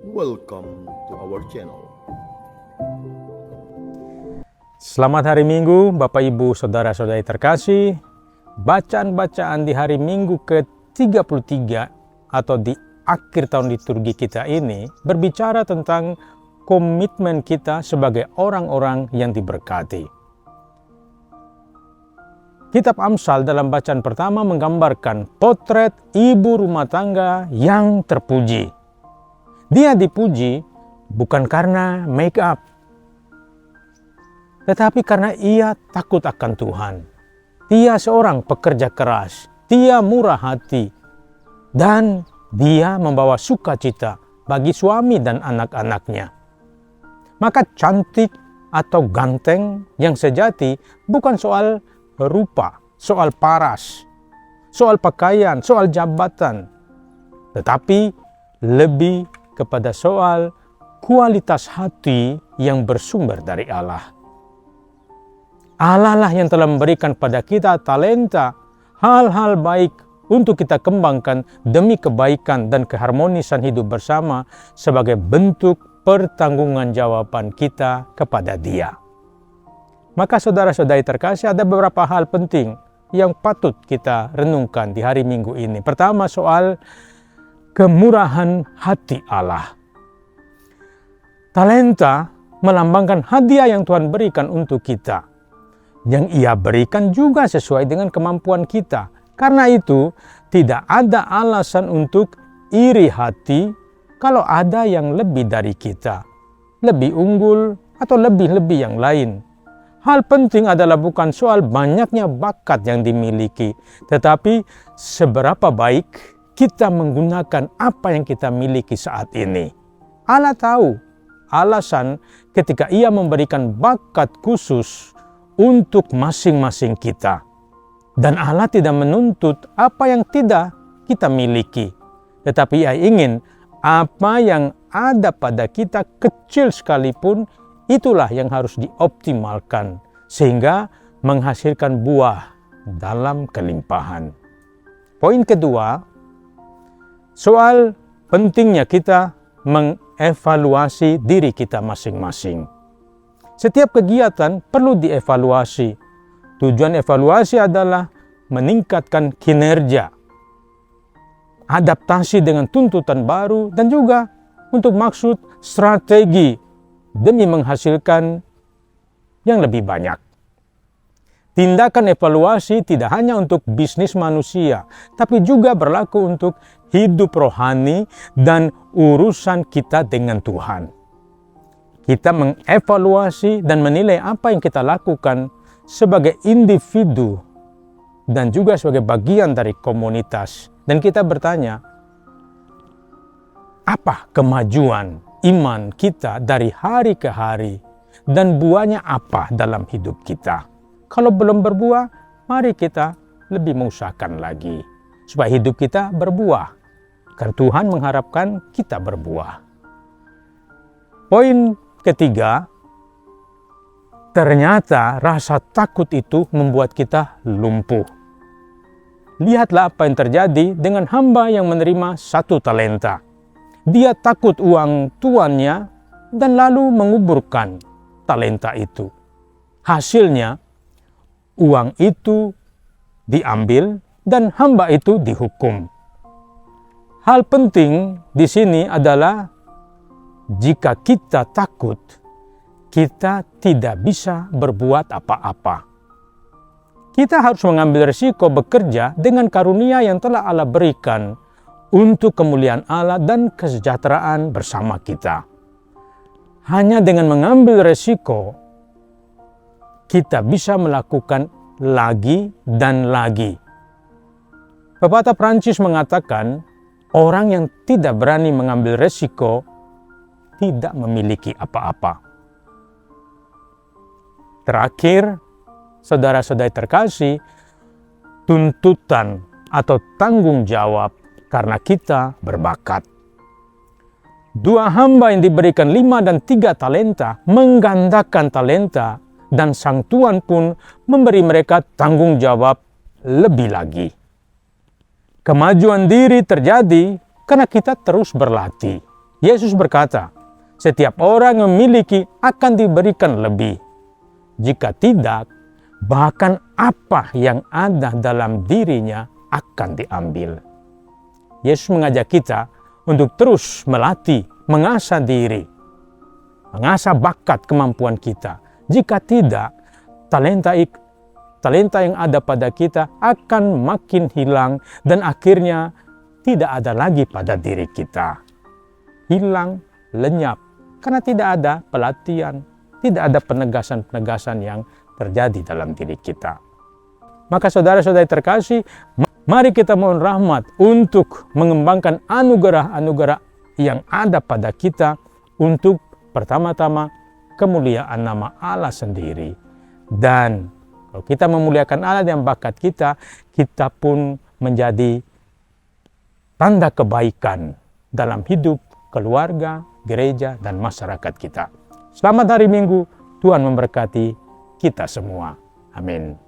Welcome to our channel. Selamat hari Minggu, Bapak Ibu Saudara-saudari terkasih. Bacaan-bacaan di hari Minggu ke-33 atau di akhir tahun liturgi kita ini berbicara tentang komitmen kita sebagai orang-orang yang diberkati. Kitab Amsal dalam bacaan pertama menggambarkan potret ibu rumah tangga yang terpuji. Dia dipuji bukan karena make up, tetapi karena ia takut akan Tuhan. Dia seorang pekerja keras, dia murah hati, dan dia membawa sukacita bagi suami dan anak-anaknya. Maka cantik atau ganteng yang sejati bukan soal rupa, soal paras, soal pakaian, soal jabatan, tetapi lebih kepada soal kualitas hati yang bersumber dari Allah. Allah lah yang telah memberikan pada kita talenta, hal-hal baik untuk kita kembangkan demi kebaikan dan keharmonisan hidup bersama sebagai bentuk pertanggungjawaban jawaban kita kepada Dia. Maka saudara-saudari terkasih, ada beberapa hal penting yang patut kita renungkan di hari Minggu ini. Pertama, soal kemurahan hati Allah. Talenta melambangkan hadiah yang Tuhan berikan untuk kita, yang Ia berikan juga sesuai dengan kemampuan kita. Karena itu, tidak ada alasan untuk iri hati kalau ada yang lebih dari kita, lebih unggul atau lebih-lebih yang lain. Hal penting adalah bukan soal banyaknya bakat yang dimiliki, tetapi seberapa baik kita menggunakan apa yang kita miliki saat ini. Allah tahu alasan ketika Ia memberikan bakat khusus untuk masing-masing kita. Dan Allah tidak menuntut apa yang tidak kita miliki, tetapi Ia ingin apa yang ada pada kita kecil sekalipun, itulah yang harus dioptimalkan sehingga menghasilkan buah dalam kelimpahan. Poin kedua, soal pentingnya kita mengevaluasi diri kita masing-masing. Setiap kegiatan perlu dievaluasi. Tujuan evaluasi adalah meningkatkan kinerja, adaptasi dengan tuntutan baru, dan juga untuk maksud strategi demi menghasilkan yang lebih banyak. Tindakan evaluasi tidak hanya untuk bisnis manusia, tapi juga berlaku untuk hidup rohani dan urusan kita dengan Tuhan. Kita mengevaluasi dan menilai apa yang kita lakukan sebagai individu dan juga sebagai bagian dari komunitas. Dan kita bertanya, apa kemajuan iman kita dari hari ke hari dan buahnya apa dalam hidup kita? Kalau belum berbuah, mari kita lebih mengusahakan lagi supaya hidup kita berbuah. Karena Tuhan mengharapkan kita berbuah. Poin ketiga, ternyata rasa takut itu membuat kita lumpuh. Lihatlah apa yang terjadi dengan hamba yang menerima 1 talenta. Dia takut uang tuannya dan lalu menguburkan talenta itu. Hasilnya, uang itu diambil dan hamba itu dihukum. Hal penting di sini adalah jika kita takut, kita tidak bisa berbuat apa-apa. Kita harus mengambil risiko bekerja dengan karunia yang telah Allah berikan untuk kemuliaan Allah dan kesejahteraan bersama kita. Hanya dengan mengambil risiko, kita bisa melakukan lagi dan lagi. Pepatah Prancis mengatakan, orang yang tidak berani mengambil risiko tidak memiliki apa-apa. Terakhir, saudara-saudari terkasih, tuntutan atau tanggung jawab karena kita berbakat. 2 hamba yang diberikan 5 dan 3 talenta menggandakan talenta, dan Sang Tuhan pun memberi mereka tanggung jawab lebih lagi. Kemajuan diri terjadi karena kita terus berlatih. Yesus berkata, setiap orang yang memiliki akan diberikan lebih. Jika tidak, bahkan apa yang ada dalam dirinya akan diambil. Yesus mengajak kita untuk terus melatih, mengasah diri, mengasah bakat kemampuan kita. Jika tidak, talenta yang ada pada kita akan makin hilang dan akhirnya tidak ada lagi pada diri kita. Hilang, lenyap, karena tidak ada pelatihan, tidak ada penegasan-penegasan yang terjadi dalam diri kita. Maka saudara-saudari terkasih, mari kita mohon rahmat untuk mengembangkan anugerah-anugerah yang ada pada kita untuk pertama-tama kemuliaan nama Allah sendiri. Dan kalau kita memuliakan Allah yang bakat kita, kita pun menjadi tanda kebaikan dalam hidup keluarga, gereja, dan masyarakat kita. Selamat hari Minggu, Tuhan memberkati kita semua. Amin.